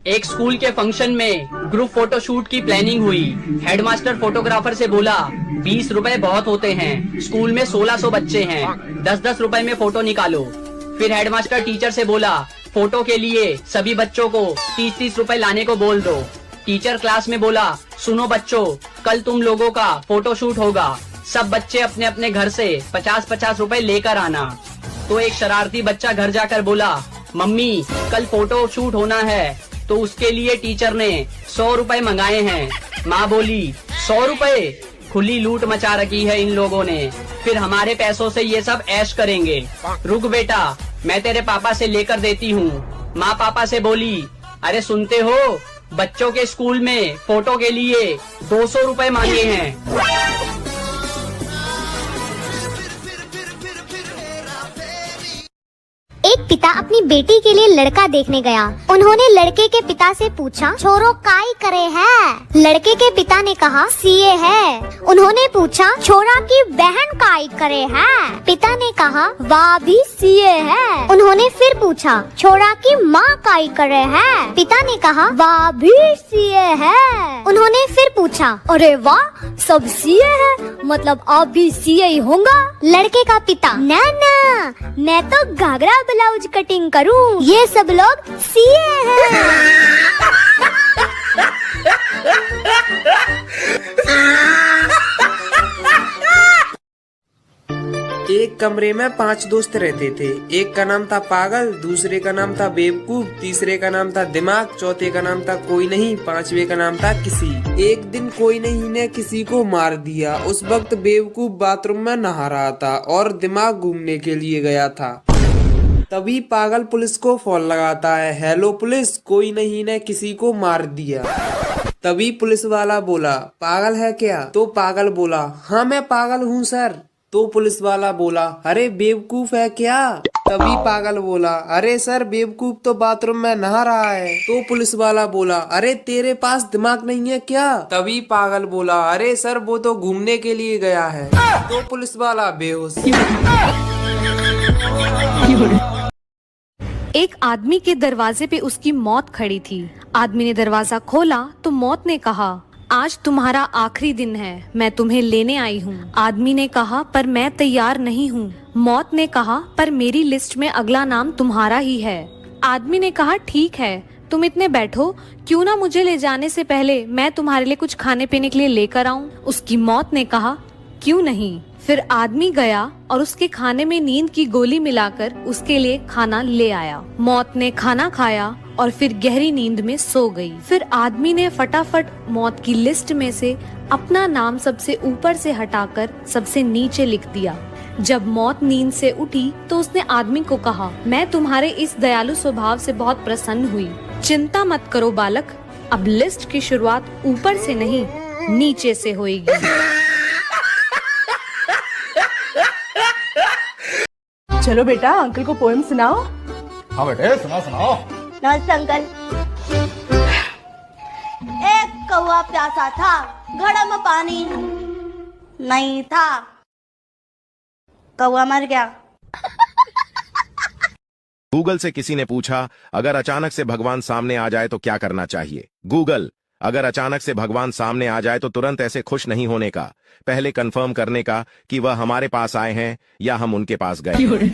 एक स्कूल के फंक्शन में ग्रुप फोटो शूट की प्लानिंग हुई। हेडमास्टर फोटोग्राफर से बोला 20 रुपए बहुत होते हैं, स्कूल में 1600 बच्चे हैं, 10-10 रुपए में फोटो निकालो। फिर हेडमास्टर टीचर से बोला फोटो के लिए सभी बच्चों को 30-30 रुपए लाने को बोल दो। टीचर क्लास में बोला सुनो बच्चों, कल तुम लोगों का फोटो शूट होगा, सब बच्चे अपने अपने घर से 50-50 रुपए लेकर आना। तो एक शरारती बच्चा घर जाकर बोला मम्मी कल फोटो शूट होना है, तो उसके लिए टीचर ने 100 रुपए मंगाए हैं। माँ बोली 100 रुपए, खुली लूट मचा रखी है इन लोगों ने, फिर हमारे पैसों से ये सब ऐश करेंगे। रुक बेटा, मैं तेरे पापा से लेकर देती हूँ। माँ पापा से बोली अरे सुनते हो, बच्चों के स्कूल में फोटो के लिए 200 रुपए मांगे हैं। एक पिता अपनी बेटी के लिए लड़का देखने गया। उन्होंने लड़के के पिता से पूछा छोरो काई करे है? लड़के के पिता ने कहा सीए है। उन्होंने पूछा छोरा की बहन काई करे है? पिता ने कहा वाह भी सीए है। उन्होंने फिर पूछा छोरा की माँ काई करे है? पिता ने कहा वाह भी सीए है। उन्होंने फिर पूछा अरे वाह सब सीए है, मतलब आप भी सीए ही होगा? लड़के का पिता ना मैं तो घाघरा ब्लाउज कटिंग करूं, ये सब लोग सीए हैं। एक कमरे में 5 दोस्त रहते थे। एक का नाम था पागल, दूसरे का नाम था बेवकूफ, तीसरे का नाम था दिमाग, चौथे का नाम था कोई नहीं, पांचवे का नाम था किसी। एक दिन कोई नहीं ने किसी को मार दिया। उस वक्त बेवकूफ बाथरूम में नहा रहा था और दिमाग घूमने के लिए गया था। तभी पागल पुलिस को फोन लगाता है, हेलो पुलिस, कोई नहीं ने किसी को मार दिया। तभी पुलिस वाला बोला पागल है क्या? तो पागल बोला हाँ मैं पागल हूँ सर। तो पुलिस वाला बोला अरे बेवकूफ है क्या? तभी पागल बोला अरे सर बेवकूफ तो बाथरूम में नहा रहा है। तो पुलिस वाला बोला अरे तेरे पास दिमाग नहीं है क्या? तभी पागल बोला अरे सर वो तो घूमने के लिए गया है। तो पुलिस वाला बेहोश। एक आदमी के दरवाजे पे उसकी मौत खड़ी थी। आदमी ने दरवाजा खोला तो मौत ने कहा आज तुम्हारा आखिरी दिन है, मैं तुम्हें लेने आई हूँ। आदमी ने कहा पर मैं तैयार नहीं हूँ। मौत ने कहा पर मेरी लिस्ट में अगला नाम तुम्हारा ही है। आदमी ने कहा ठीक है, तुम इतने बैठो, क्यों ना मुझे ले जाने से पहले मैं तुम्हारे लिए कुछ खाने पीने के लिए लेकर आऊं? उसकी मौत ने कहा क्यों नहीं। फिर आदमी गया और उसके खाने में नींद की गोली मिलाकर उसके लिए खाना ले आया। मौत ने खाना खाया और फिर गहरी नींद में सो गई। फिर आदमी ने फटाफट मौत की लिस्ट में से अपना नाम सबसे ऊपर से हटाकर सबसे नीचे लिख दिया। जब मौत नींद से उठी तो उसने आदमी को कहा मैं तुम्हारे इस दयालु स्वभाव से बहुत प्रसन्न हुई। चिंता मत करो बालक, अब लिस्ट की शुरुआत ऊपर से नहीं नीचे से होगी। चलो बेटा अंकल को पोएम सुनाओ। हाँ बेटे सुनाओ सुनाओ। नमस्ते अंकल। एक कौवा प्यासा था, घड़ा में पानी नहीं था, कौवा मर गया। गूगल से किसी ने पूछा अगर अचानक से भगवान सामने आ जाए तो क्या करना चाहिए? गूगल अगर अचानक से भगवान सामने आ जाए तो तुरंत ऐसे खुश नहीं होने का, पहले कंफर्म करने का कि वह हमारे पास आए हैं या हम उनके पास गए।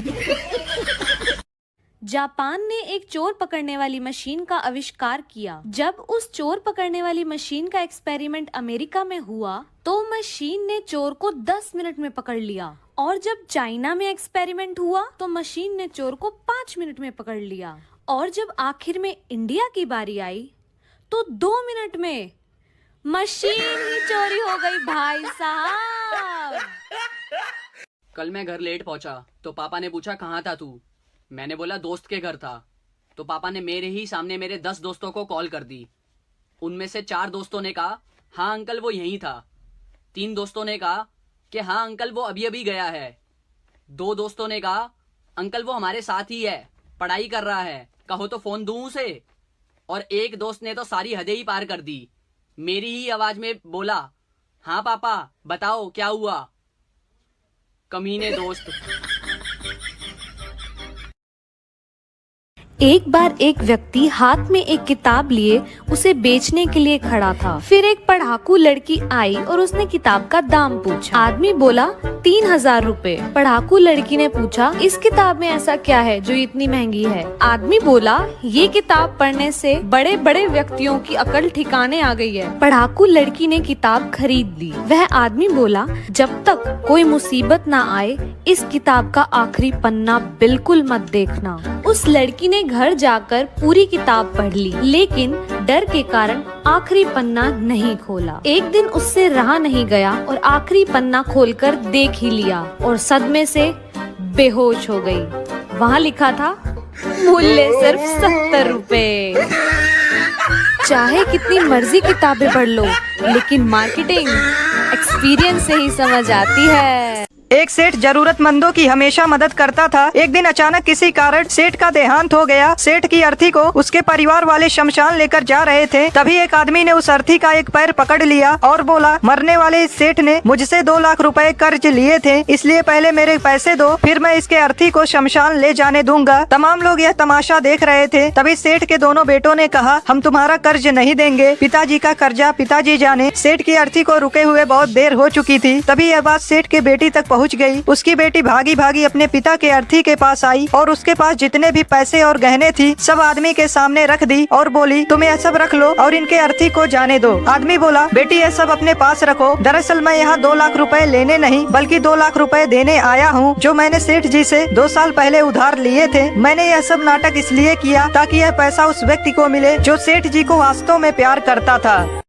जापान ने एक चोर पकड़ने वाली मशीन का आविष्कार किया। जब उस चोर पकड़ने वाली मशीन का एक्सपेरिमेंट अमेरिका में हुआ तो मशीन ने चोर को 10 मिनट में पकड़ लिया, और जब चाइना में एक्सपेरिमेंट हुआ तो मशीन ने चोर को 5 मिनट में पकड़ लिया, और जब आखिर में इंडिया की बारी आई तो 2 मिनट में मशीन ही चोरी हो गई भाई साहब। कल मैं घर लेट पहुंचा तो पापा ने पूछा कहाँ था तू? मैंने बोला दोस्त के घर था। तो पापा ने मेरे ही सामने मेरे 10 दोस्तों को कॉल कर दी। उनमें से 4 दोस्तों ने कहा हाँ अंकल वो यहीं था। 3 दोस्तों ने कहा कि हाँ अंकल वो अभी अभी गया है। 2 दोस्तों ने कहा अंकल वो हमारे साथ ही है, पढ़ाई कर रहा है, कहो तो फोन दूं उसे। और एक दोस्त ने तो सारी हदें ही पार कर दी, मेरी ही आवाज में बोला हाँ पापा बताओ क्या हुआ। कमीने दोस्त। एक बार एक व्यक्ति हाथ में एक किताब लिए उसे बेचने के लिए खड़ा था। फिर एक पढ़ाकू लड़की आई और उसने किताब का दाम पूछा। आदमी बोला 3000 रुपए। पढ़ाकू लड़की ने पूछा, इस किताब में ऐसा क्या है जो इतनी महंगी है? आदमी बोला, ये किताब पढ़ने से बड़े बड़े व्यक्तियों की अकल ठिकाने आ गई है। पढ़ाकू लड़की ने किताब खरीद ली। वह आदमी बोला, जब तक कोई मुसीबत ना आए इस किताब का आखिरी पन्ना बिल्कुल मत देखना। उस लड़की ने घर जाकर पूरी किताब पढ़ ली, लेकिन डर के कारण आखिरी पन्ना नहीं खोला। एक दिन उससे रहा नहीं गया और आखिरी पन्ना खोलकर देख ही लिया और सदमे से बेहोश हो गई। वहाँ लिखा था, मूल्य सिर्फ 70 रुपए। चाहे कितनी मर्जी किताबें पढ़ लो, लेकिन मार्केटिंग एक्सपीरियंस से ही समझ आती है। एक सेठ जरूरतमंदों की हमेशा मदद करता था। एक दिन अचानक किसी कारण सेठ का देहांत हो गया। सेठ की अर्थी को उसके परिवार वाले शमशान लेकर जा रहे थे। तभी एक आदमी ने उस अर्थी का एक पैर पकड़ लिया और बोला, मरने वाले इस सेठ ने मुझसे 2 लाख रुपए कर्ज लिए थे, इसलिए पहले मेरे पैसे दो, फिर मैं इसके अर्थी को शमशान ले जाने दूंगा। तमाम लोग यह तमाशा देख रहे थे। तभी सेठ के दोनों बेटों ने कहा, हम तुम्हारा कर्ज नहीं देंगे, पिताजी का कर्जा पिताजी जाने। सेठ की अर्थी को रुके हुए बहुत देर हो चुकी थी। तभी यह बात सेठ के बेटी तक पहुंच गई। उसकी बेटी भागी भागी अपने पिता के अर्थी के पास आई और उसके पास जितने भी पैसे और गहने थी सब आदमी के सामने रख दी और बोली, तुम यह सब रख लो और इनके अर्थी को जाने दो। आदमी बोला, बेटी यह सब अपने पास रखो, दरअसल मैं यहाँ 2 लाख रुपए लेने नहीं बल्कि 2 लाख रुपए देने आया हूँ, जो मैंने सेठ जी से 2 साल पहले उधार लिए थे। मैंने यह सब नाटक इसलिए किया ताकि यह पैसा उस व्यक्ति को मिले जो सेठ जी को वास्तव में प्यार करता था।